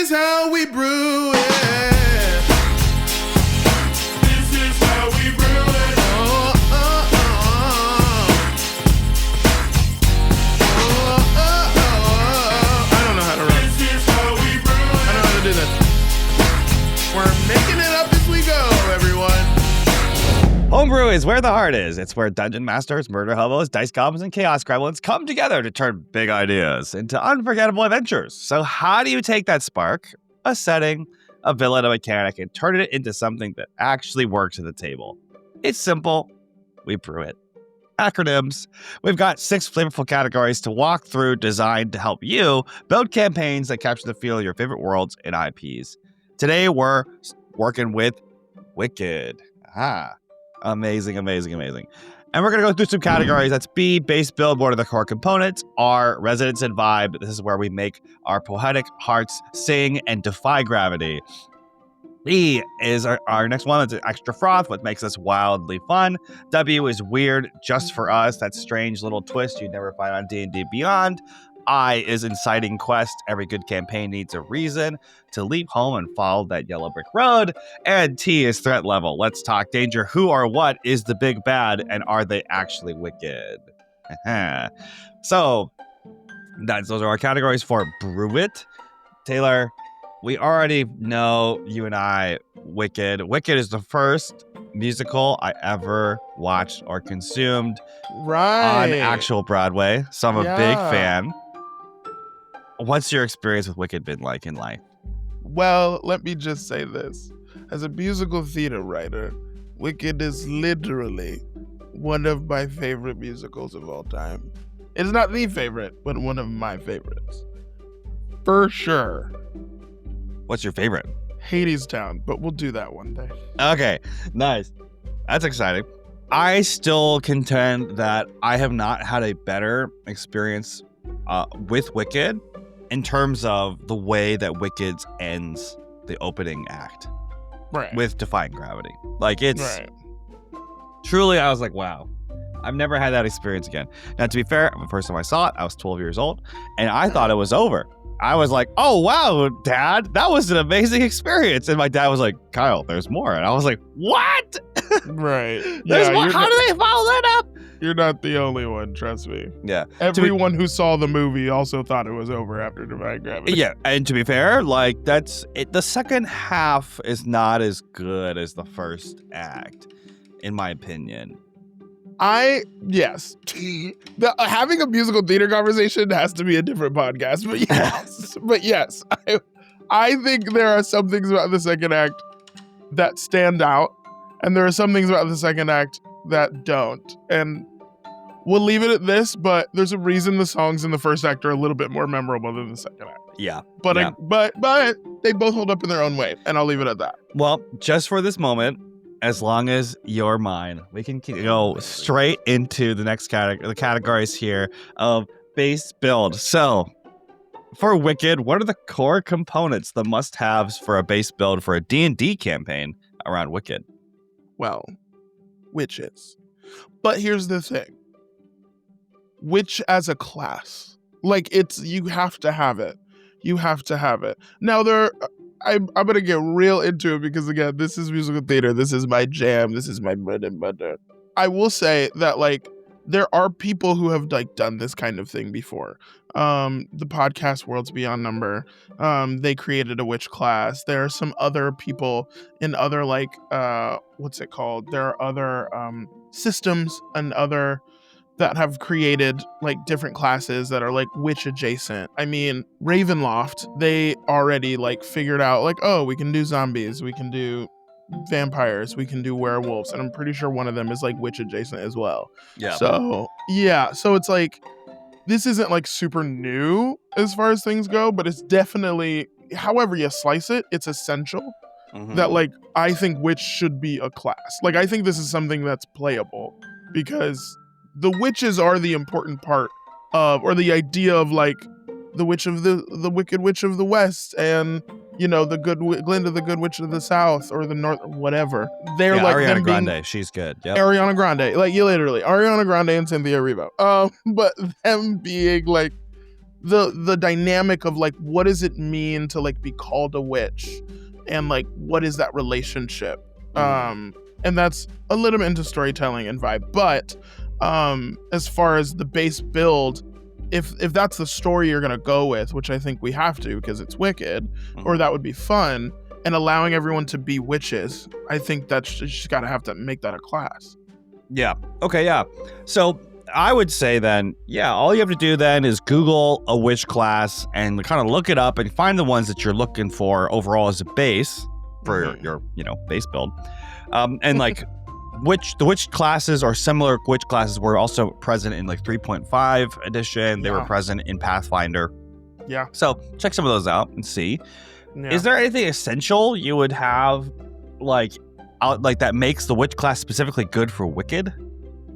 is how we brew it. This is how we brew it. Oh, oh, oh. Oh, oh, oh. I don't know how to rap. This is how we brew it. I don't know how to do this. We're making it up as we go, everyone. Homebrew is where the heart is. It's where dungeon masters, murder hobos, dice goblins, and chaos gremlins come together to turn big ideas into unforgettable adventures. So how do you take that spark, a setting, a villain, a mechanic, and turn it into something that actually works at the table? It's simple. We brew it. Acronyms. We've got 6 flavorful categories to walk through, designed to help you build campaigns that capture the feel of your favorite worlds and IPs. Today, we're working with Wicked. Amazing. And we're going to go through some categories. That's B, base build, what are the core components? R, resonance and vibe. This is where we make our poetic hearts sing and defy gravity. E is our next one. That's extra froth, what makes us wildly fun. W is weird just for us. That strange little twist you'd never find on D&D Beyond. I is inciting quest. Every good campaign needs a reason to leap home and follow that yellow brick road. And T is threat level. Let's talk danger. Who or what is the big bad, and are they actually wicked? So those are our categories for Brew It. Taylor, we already know, you and I, Wicked. Wicked is the first musical I ever watched or consumed on actual Broadway. So I'm a big fan. What's your experience with Wicked been like in life? Well, let me just say this. As a musical theater writer, Wicked is literally one of my favorite musicals of all time. It's not the favorite, but one of my favorites. For sure. What's your favorite? Hadestown, but we'll do that one day. Okay, nice. That's exciting. I still contend that I have not had a better experience with Wicked in terms of the way that Wicked ends the opening act. Right. With defying gravity. Like, it's right. Truly, I was like, wow, I've never had that experience again. Now, to be fair, the first time I saw it, I was 12 years old, and I thought it was over. I was like, oh, wow, Dad, that was an amazing experience. And my dad was like, Kyle, there's more. And I was like, what? Right. There's more? How do they follow that up? You're not the only one, trust me. Yeah. Everyone who saw the movie also thought it was over after Defying Gravity. Yeah, and to be fair, like, that's it. The second half is not as good as the first act, in my opinion. Yes. Having a musical theater conversation has to be a different podcast, but yes. I think there are some things about the second act that stand out, and there are some things about the second act that don't. And we'll leave it at this, but there's a reason the songs in the first act are a little bit more memorable than the second act. Yeah. But but they both hold up in their own way, and I'll leave it at that. Well, just for this moment, as long as you're mine, we can go straight into the next the categories here of base build. So, for Wicked, what are the core components, the must-haves for a base build for a D&D campaign around Wicked? Well, witches. But here's the thing. Witch as a class. Like, you have to have it. You have to have it. Now, I'm going to get real into it because, again, this is musical theater. This is my jam. This is my bread and butter. I will say that, like, there are people who have, like, done this kind of thing before. The podcast Worlds Beyond Number, they created a witch class. There are some other people in other, like, what's it called? There are other systems and other that have created like different classes that are like witch adjacent. I mean, Ravenloft, they already like figured out like, oh, we can do zombies, we can do vampires, we can do werewolves, and I'm pretty sure one of them is like witch adjacent as well. Yeah. So it's like, this isn't like super new as far as things go, but it's definitely, however you slice it, it's essential that like, I think witch should be a class. Like, I think this is something that's playable because the witches are the important part of, or the idea of like the witch of the wicked witch of the west, and you know the Glinda, the good witch of the south or the north, whatever. They're like Ariana Grande. She's good. Yep. Ariana Grande, like you literally Ariana Grande and Cynthia Erivo. But them being like the dynamic of like what does it mean to like be called a witch, and like what is that relationship, and that's a little bit into storytelling and vibe. But as far as the base build, if that's the story you're gonna go with, which I think we have to because it's Wicked, or that would be fun, and allowing everyone to be witches, I think that's you just gotta have to make that a class. Yeah. Okay. Yeah. So I would say then, yeah, all you have to do then is Google a witch class and kind of look it up and find the ones that you're looking for overall as a base for your base build. And like the witch classes or similar witch classes were also present in like 3.5 edition. They were present in Pathfinder. Yeah. So check some of those out and see. Yeah. Is there anything essential you would have like that makes the witch class specifically good for Wicked?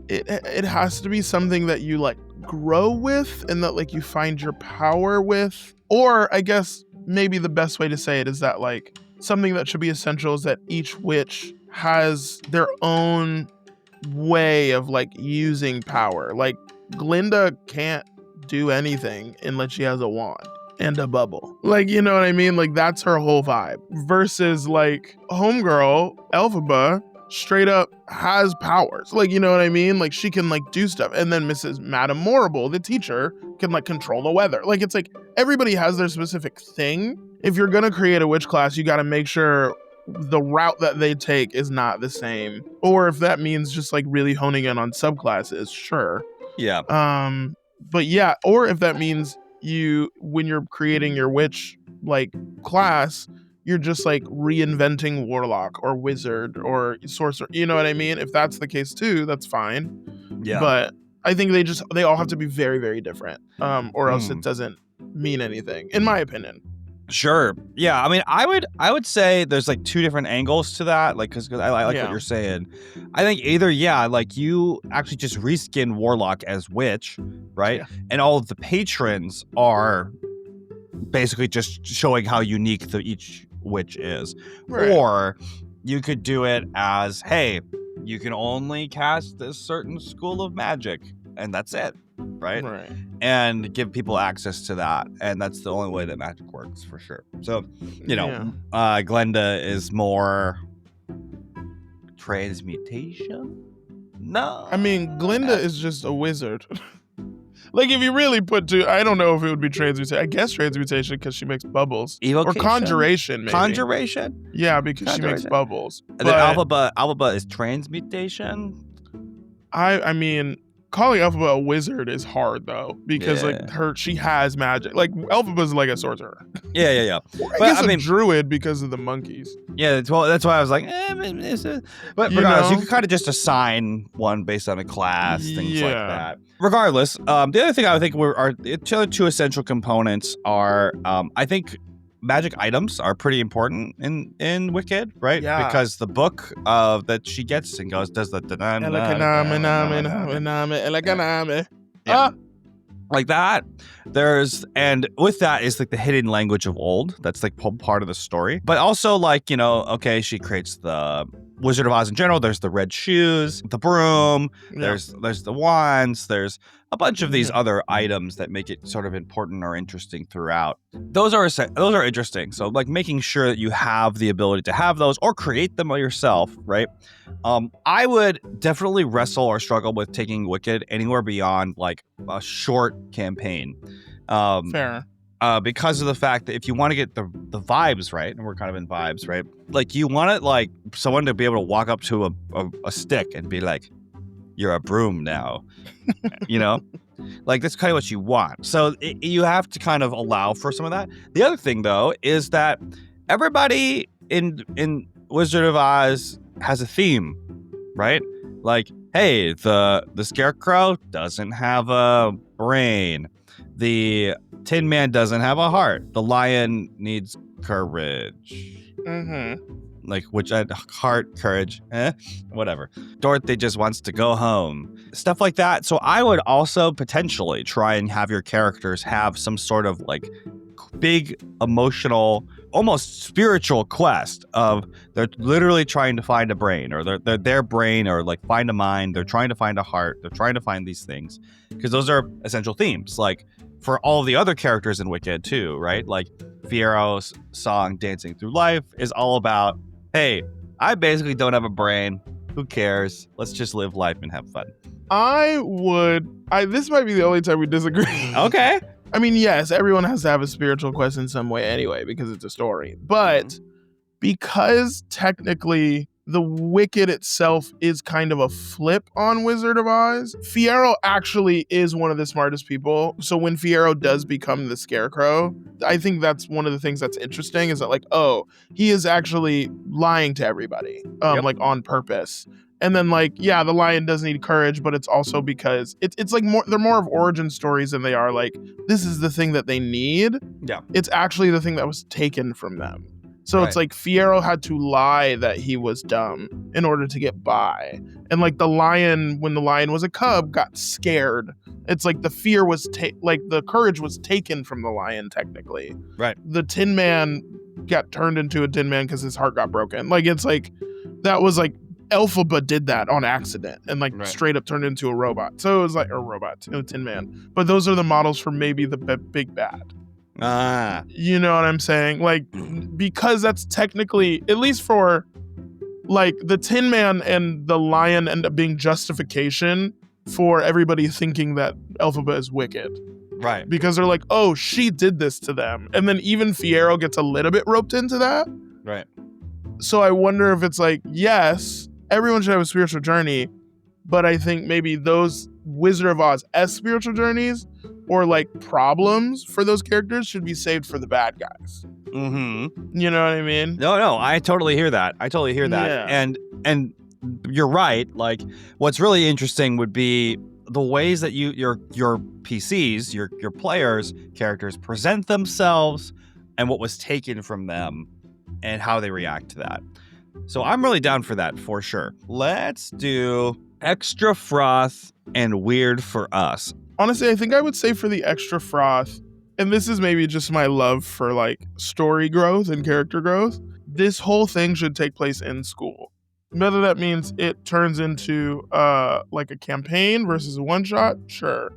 It has to be something that you like grow with and that like you find your power with. Or I guess maybe the best way to say it is that like something that should be essential is that each witch has their own way of like using power. Like Glinda can't do anything unless she has a wand and a bubble. Like, you know what I mean? Like that's her whole vibe. Versus like homegirl, Elphaba, straight up has powers. Like, you know what I mean? Like she can like do stuff. And then Mrs. Madame Morrible, the teacher, can like control the weather. Like it's like everybody has their specific thing. If you're gonna create a witch class, you gotta make sure the route that they take is not the same. Or if that means just like really honing in on subclasses, sure. Yeah. But yeah, or if that means when you're creating your witch like class, you're just like reinventing warlock or wizard or sorcerer. You know what I mean? If that's the case too, that's fine. Yeah. But I think they all have to be very, very different. Or else it doesn't mean anything, in my opinion. Sure. Yeah. I mean, I would say there's like two different angles to that. Like, cause I like what you're saying. I think either, like you actually just reskin Warlock as Witch, right? Yeah. And all of the patrons are basically just showing how unique each witch is. Right. Or you could do it as, hey, you can only cast this certain school of magic, and that's it. Right? And give people access to that, and that's the only way that magic works for sure. So, Glenda is more transmutation. No, I mean Glinda is just a wizard. Like if you really I don't know if it would be transmutation. I guess transmutation because she makes bubbles. Evocation? Or conjuration, maybe. Conjuration? Yeah, because she makes bubbles. And then Elphaba is transmutation. I mean, calling Elphaba a wizard is hard though, because she has magic. Like Elphaba's like a sorcerer. Yeah. I guess a druid because of the monkeys. Yeah, that's why I was like, but regardless, you can kind of just assign one based on a class, things like that. Regardless, the other thing I think the other two essential components are, I think magic items are pretty important in Wicked, right? Yeah. Because the book that she gets and does the like that. And with that is like the hidden language of old. That's like part of the story. But also like, she creates the Wizard of Oz in general. There's the red shoes, the broom, there's the wands, there's a bunch of these other items that make it sort of important or interesting throughout. Those are interesting. So like making sure that you have the ability to have those or create them yourself, right? I would definitely wrestle or struggle with taking Wicked anywhere beyond like a short campaign. Fair. Because of the fact that if you want to get the vibes right, and we're kind of in vibes, right? Like you want it like someone to be able to walk up to a stick and be like, "You're a broom now," like that's kind of what you want. So you have to kind of allow for some of that. The other thing though is that everybody in Wizard of Oz has a theme, right? Like, hey, the Scarecrow doesn't have a brain. The Tin Man doesn't have a heart. The lion needs courage. Like, heart, courage, whatever. Dorothy just wants to go home. Stuff like that. So I would also potentially try and have your characters have some sort of like big emotional, almost spiritual quest of they're literally trying to find a brain, or they're their brain, or like find a mind. They're trying to find a heart. They're trying to find these things because those are essential themes. Like for all the other characters in Wicked too, right? Like Fiero's song "Dancing Through Life" is all about, hey, I basically don't have a brain. Who cares? Let's just live life and have fun. This might be the only time we disagree. Okay. I mean, yes, everyone has to have a spiritual quest in some way anyway, because it's a story. But because technically the Wicked itself is kind of a flip on Wizard of Oz, Fiero actually is one of the smartest people. So when Fiero does become the Scarecrow, I think that's one of the things that's interesting, is that like, oh, he is actually lying to everybody, like on purpose. And then like, yeah, the lion does need courage, but it's also because it's like they're more of origin stories than they are like, this is the thing that they need. Yeah. It's actually the thing that was taken from them. So Right. it's like Fiero had to lie that he was dumb in order to get by. And like the lion, when the lion was a cub, got scared. It's like the fear was the courage was taken from the lion technically. Right. The Tin Man got turned into a Tin Man because his heart got broken. Like it's like, that was like, Elphaba did that on accident and like straight up turned into a robot. So it was like a Tin Man. But those are the models for maybe the big bad. You know what I'm saying? Like, because that's technically, at least for like the Tin Man and the lion, end up being justification for everybody thinking that Elphaba is wicked. Right. Because they're like, oh, she did this to them. And then even Fiero gets a little bit roped into that. Right. So I wonder if it's like, yes, everyone should have a spiritual journey, but I think maybe those Wizard of Oz as spiritual journeys or like problems for those characters should be saved for the bad guys. Mm-hmm. You know what I mean? No, I totally hear that. Yeah. And you're right. Like, what's really interesting would be the ways that your PCs, your players, characters present themselves and what was taken from them and how they react to that. So I'm really down for that for sure. Let's do extra froth and weird for us. Honestly, I think I would say for the extra froth, and this is maybe just my love for like story growth and character growth, this whole thing should take place in school. Whether that means it turns into like a campaign versus a one-shot, sure.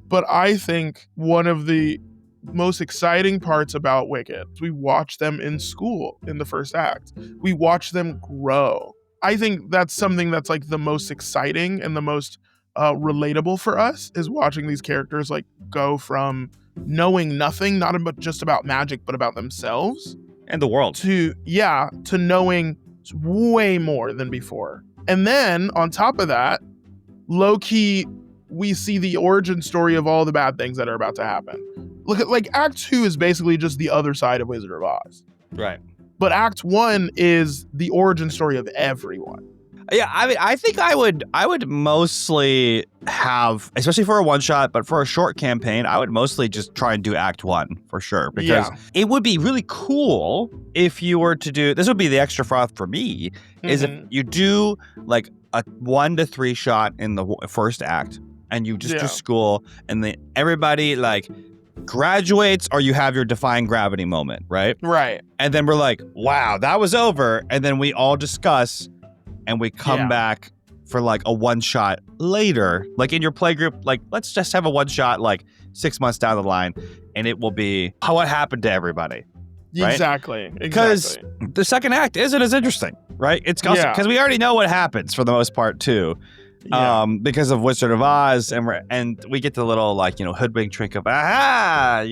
But I think one of the most exciting parts about Wicked is we watch them in school in the first act. We watch them grow. I think that's something that's like the most exciting and the most relatable for us, is watching these characters like go from knowing nothing, not just about magic, but about themselves And the world. to knowing way more than before. And then on top of that, low key, we see the origin story of all the bad things that are about to happen. Look at like Act 2 is basically just the other side of Wizard of Oz. Right. But Act 1 is the origin story of everyone. Yeah, I mean, I think I would mostly have, especially for a one shot, but for a short campaign, I would mostly just try and do Act 1 for sure, because it would be really cool if you were to do, this would be the extra froth for me, is if you do like a 1 to 3 shot in the first act, and you just do school, and then everybody like graduates, or you have your defying gravity moment, right? Right. And then we're like, wow, that was over, and then we all discuss. And we come back for like a one shot later, like in your play group, like let's just have a one shot like 6 months down the line, and it will be what happened to everybody. Right? Exactly. Because the second act isn't as interesting, right? It's because we already know what happens for the most part too, because of Wizard of Oz, and we get the little like hoodwink trick of aha,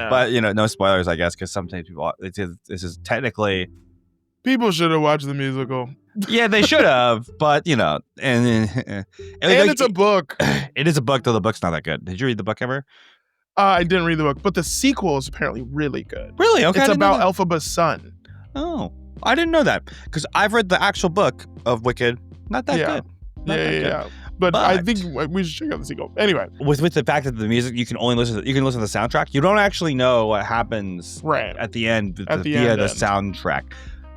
but no spoilers, I guess, because sometimes people this is technically. People should have watched the musical. Yeah, they should have, but and it's a book. It is a book, though the book's not that good. Did you read the book ever? I didn't read the book, but the sequel is apparently really good. Really? Okay. It's about Elphaba's son. Oh, I didn't know that, because I've read the actual book of Wicked. Not that good. Not that good. But I think we should check out the sequel. Anyway, with the fact that the music you can listen to the soundtrack. You don't actually know what happens at the end via the soundtrack.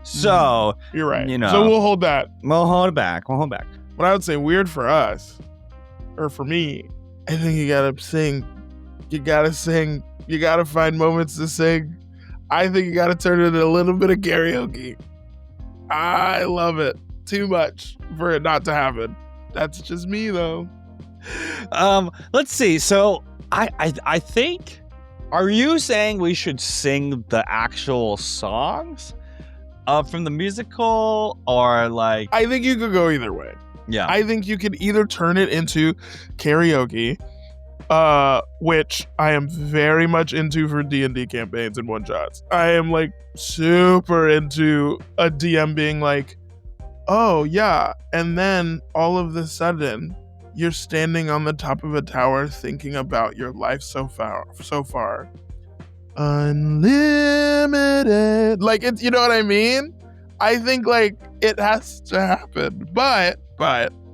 So you're right. So we'll hold that. We'll hold it back. What I would say weird for us, or for me, I think you gotta sing. You gotta sing. You gotta find moments to sing. I think you gotta turn it into a little bit of karaoke. I love it too much for it not to happen. That's just me though. Let's see. So I think, are you saying we should sing the actual songs from the musical, or like? I think you could go either way. Yeah. I think you could either turn it into karaoke, which I am very much into for D&D campaigns and one shots. I am like super into a DM being like, oh yeah, and then all of a sudden you're standing on the top of a tower thinking about your life so far. Unlimited. Like, it's, you know what I mean? I think like it has to happen. But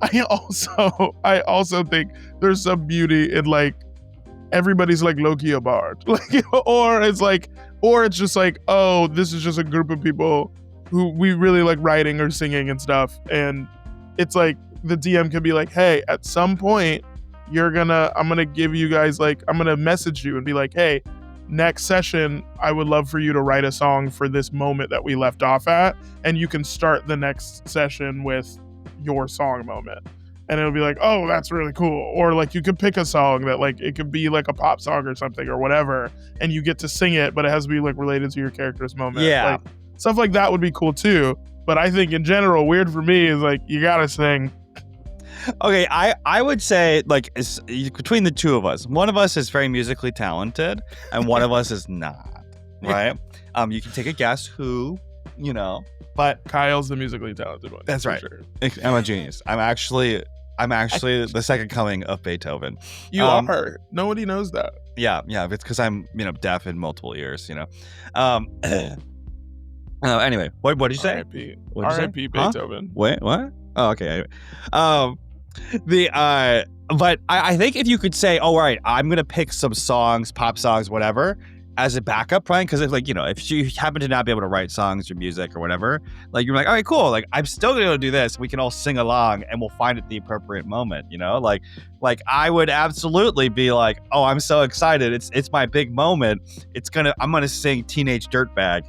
I also think there's some beauty in like everybody's like Loki a bard. Like, or it's just like, oh, this is just a group of people who we really like writing or singing and stuff. And it's like the DM can be like, hey, at some point I'm gonna give you guys like, I'm gonna message you and be like, hey, next session, I would love for you to write a song for this moment that we left off at. And you can start the next session with your song moment. And it'll be like, oh, that's really cool. Or like you could pick a song that like, it could be like a pop song or something or whatever. And you get to sing it, but it has to be like related to your character's moment. Yeah. Like, stuff like that would be cool too. But I think in general, weird for me is like, you gotta sing. Okay, I would say like between the two of us, one of us is very musically talented and one of us is not, right? You can take a guess who, you know, but Kyle's the musically talented one. That's for right. Sure. I'm a genius. I'm actually the second coming of Beethoven. You are. Nobody knows that. Yeah, it's because I'm, deaf in multiple ears, Anyway, what did you say? R.I.P. What'd you say? R.I.P. Beethoven. Huh? Wait, what? Oh, okay. But I think if you could say, oh, right, I'm gonna pick some songs, pop songs, whatever, as a backup plan, because if if you happen to not be able to write songs or music or whatever, like you're like, all right, cool, like I'm still gonna be able to do this. We can all sing along and we'll find it the appropriate moment, like I would absolutely be like, oh, I'm so excited, it's my big moment. I'm gonna sing Teenage Dirtbag,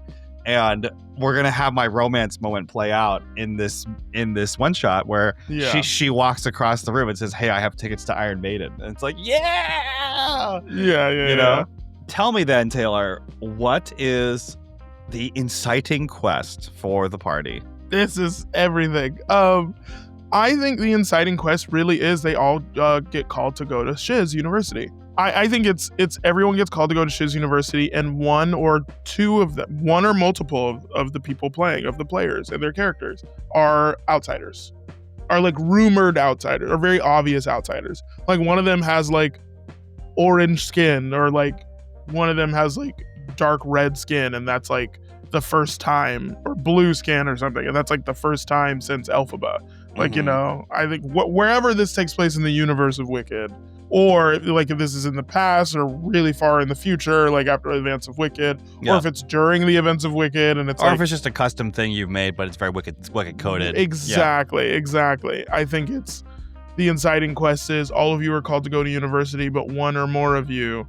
and we're gonna have my romance moment play out in this one shot where she walks across the room and says, hey, I have tickets to Iron Maiden, and it's like, yeah. Tell me then, Taylor, what is the inciting quest for the party? This is everything. I think the inciting quest really is they all get called to go to Shiz University. I think it's everyone gets called to go to Shiz University, and one or multiple of the people playing, of the players and their characters, are outsiders, are like rumored outsiders, or very obvious outsiders. Like one of them has like orange skin, or like one of them has like dark red skin, and that's like the first time, or blue skin or something, and that's like the first time since Elphaba. Like, I think wherever this takes place in the universe of Wicked, or like if this is in the past or really far in the future, like after the events of Wicked, or if it's during the events of Wicked, and it's if it's just a custom thing you've made, but it's very Wicked coded. Exactly. I think it's the inciting quest is all of you are called to go to university, but one or more of you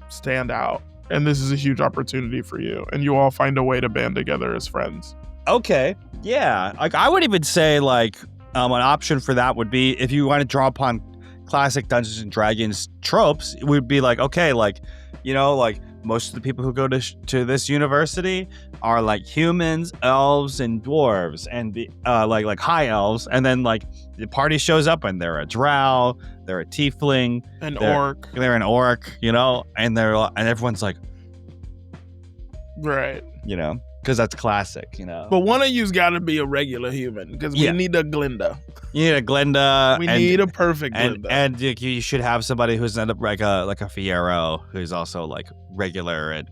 stand out, and this is a huge opportunity for you, and you all find a way to band together as friends. Okay, yeah. Like I would even say like an option for that would be, if you want to draw upon classic Dungeons and Dragons tropes, it would be like, okay, like, like most of the people who go to this university are like humans, elves, and dwarves, and the like high elves, and then like the party shows up and they're a drow, they're a tiefling, orc, they're an orc, and everyone's like, right, because that's classic, But one of you's got to be a regular human, because we need a Glinda. You need a Glinda. We need a perfect Glinda. And you should have somebody who's like a Fiero, who's also like regular and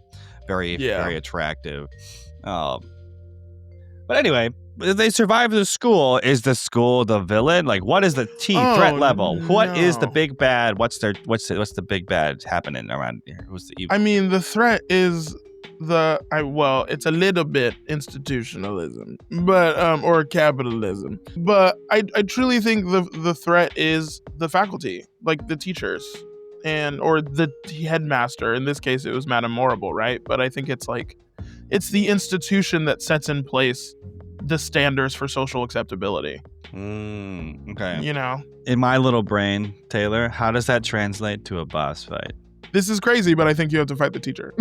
very attractive. But anyway, if they survive the school, is the school the villain? Like, what is the threat level? What is the big bad? What's the big bad happening around here? Who's the evil? I mean, the threat is it's a little bit institutionalism, but or capitalism, but I truly think the threat is the faculty, like the teachers, or the headmaster. In this case, it was Madame Morrible, right? But I think it's the institution that sets in place the standards for social acceptability. Okay. You know? In my little brain, Taylor, how does that translate to a boss fight? This is crazy, but I think you have to fight the teacher.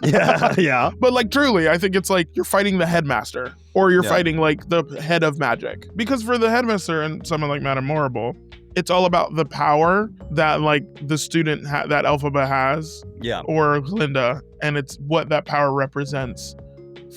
Yeah. But like truly, I think it's like you're fighting the headmaster or you're fighting like the head of magic. Because for the headmaster and someone like Madame Morrible, it's all about the power that like the student that Elphaba has or Glinda, and it's what that power represents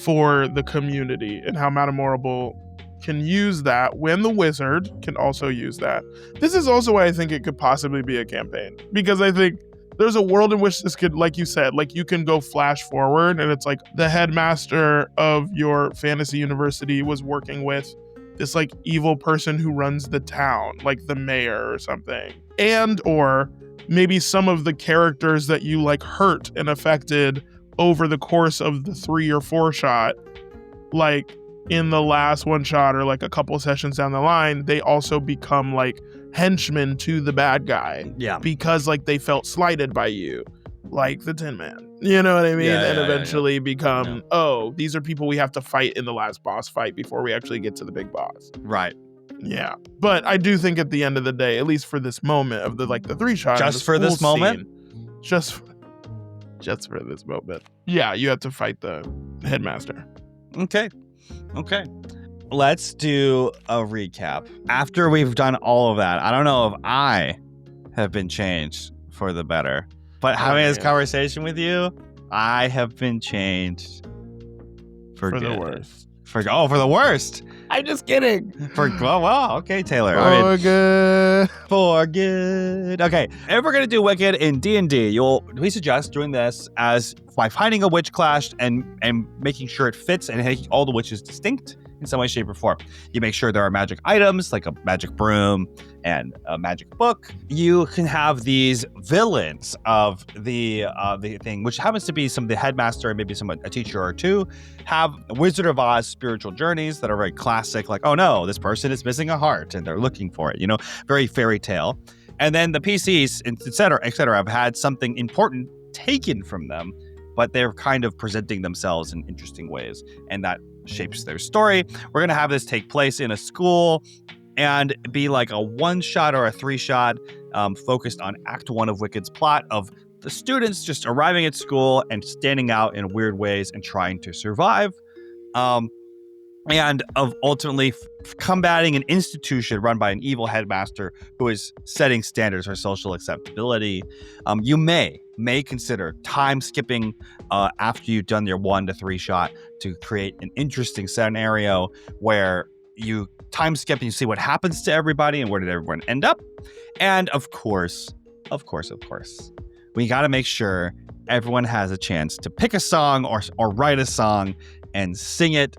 for the community and how Madame Morrible can use that when the wizard can also use that. This is also why I think it could possibly be a campaign, because I think there's a world in which this could, like you said, like you can go flash forward and it's like the headmaster of your fantasy university was working with this like evil person who runs the town, like the mayor or something. And or maybe some of the characters that you like hurt and affected over the course of the 3 or 4 shot, like in the last one shot or like a couple sessions down the line, they also become like henchmen to the bad guy. Yeah. Because like they felt slighted by you, like the Tin Man. You know what I mean? And eventually become, oh, these are people we have to fight in the last boss fight before we actually get to the big boss. Right. Yeah. But I do think at the end of the day, at least for this moment of the like the 3 shot, just for this moment, just for this moment. Yeah, you have to fight the headmaster. Okay. Let's do a recap. After we've done all of that, I don't know if I have been changed for the better, but having this conversation with you, I have been changed for the good. worst. For the worst. I'm just kidding. Okay, Taylor. For good. Okay, if we're gonna do Wicked in D&D, we suggest doing this as by finding a witch clash and making sure it fits and making all the witches distinct in some way, shape, or form. You make sure there are magic items like a magic broom and a magic book. You can have these villains of the thing, which happens to be some of the headmaster and maybe a teacher or two, have Wizard of Oz spiritual journeys that are very classic, like, oh no, this person is missing a heart and they're looking for it, very fairy tale. And then the PCs, et cetera, have had something important taken from them, but they're kind of presenting themselves in interesting ways, and that shapes their story. We're going to have this take place in a school and be like a 1-shot or a 3-shot focused on Act 1 of Wicked's plot of the students just arriving at school and standing out in weird ways and trying to survive. And of ultimately combating an institution run by an evil headmaster who is setting standards for social acceptability. You may consider time skipping after you've done your 1 to 3 shot to create an interesting scenario where you time skip and you see what happens to everybody and where did everyone end up. And of course, we got to make sure everyone has a chance to pick a song or write a song and sing it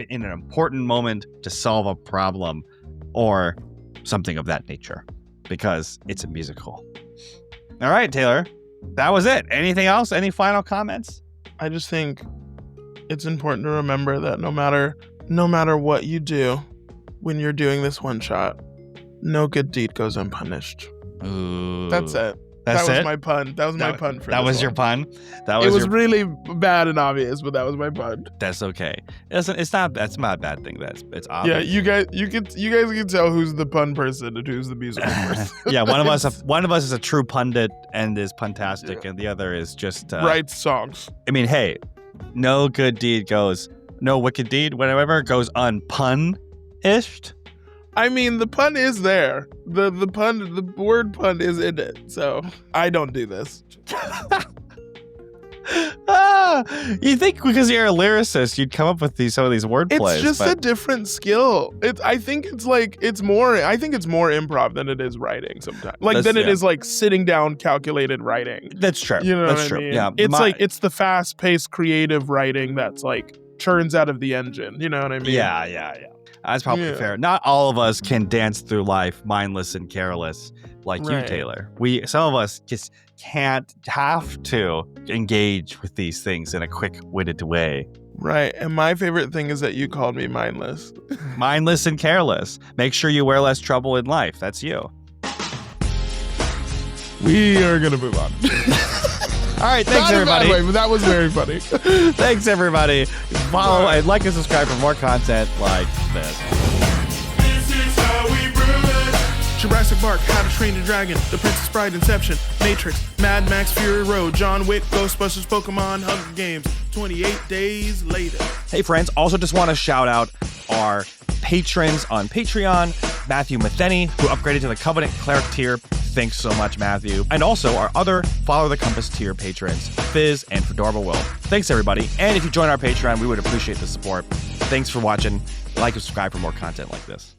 in an important moment to solve a problem or something of that nature, because it's a musical. All right, Taylor, that was it. Anything else? Any final comments? I just think it's important to remember that no matter what you do when you're doing this 1-shot, no good deed goes unpunished. Ooh. That's it. That was my pun. That was my pun for that. Was one. your pun? It was really bad and obvious, but that was my pun. That's okay. It's not. That's not a bad thing. It's obvious. Yeah, you guys can tell who's the pun person and who's the musical person. Yeah, one of us is a true pundit and is puntastic, and the other is just writes songs. I mean, hey, no wicked deed goes unpun-ished. I mean, the pun is there. The word pun is in it. So I don't do this. You think because you're a lyricist, you'd come up with some of these word plays. It's just a different skill. I think it's more improv than it is writing sometimes. It is like sitting down, calculated writing. That's true. You know That's what true. I mean? Yeah. It's the fast-paced creative writing that's like churns out of the engine. You know what I mean? Yeah. That's probably fair. Not all of us can dance through life mindless and careless like you, Taylor. Some of us just have to engage with these things in a quick-witted way. Right. And my favorite thing is that you called me mindless. Mindless and careless. Make sure you wear less trouble in life. That's you. We are going to move on. All right, thanks everybody. Not in a bad way, but that was very funny. Thanks everybody. Follow and like and subscribe for more content like this. This is Jurassic Park, How to Train Your Dragon, The Princess Bride, Inception, Matrix, Mad Max, Fury Road, John Wick, Ghostbusters, Pokemon, Hunger Games, 28 Days Later. Hey friends, also just want to shout out our patrons on Patreon, Matthew Matheny, who upgraded to the Covenant Cleric tier. Thanks so much, Matthew. And also our other Follow the Compass tier patrons, Fizz and Fedorable Will. Thanks, everybody. And if you join our Patreon, we would appreciate the support. Thanks for watching. Like and subscribe for more content like this.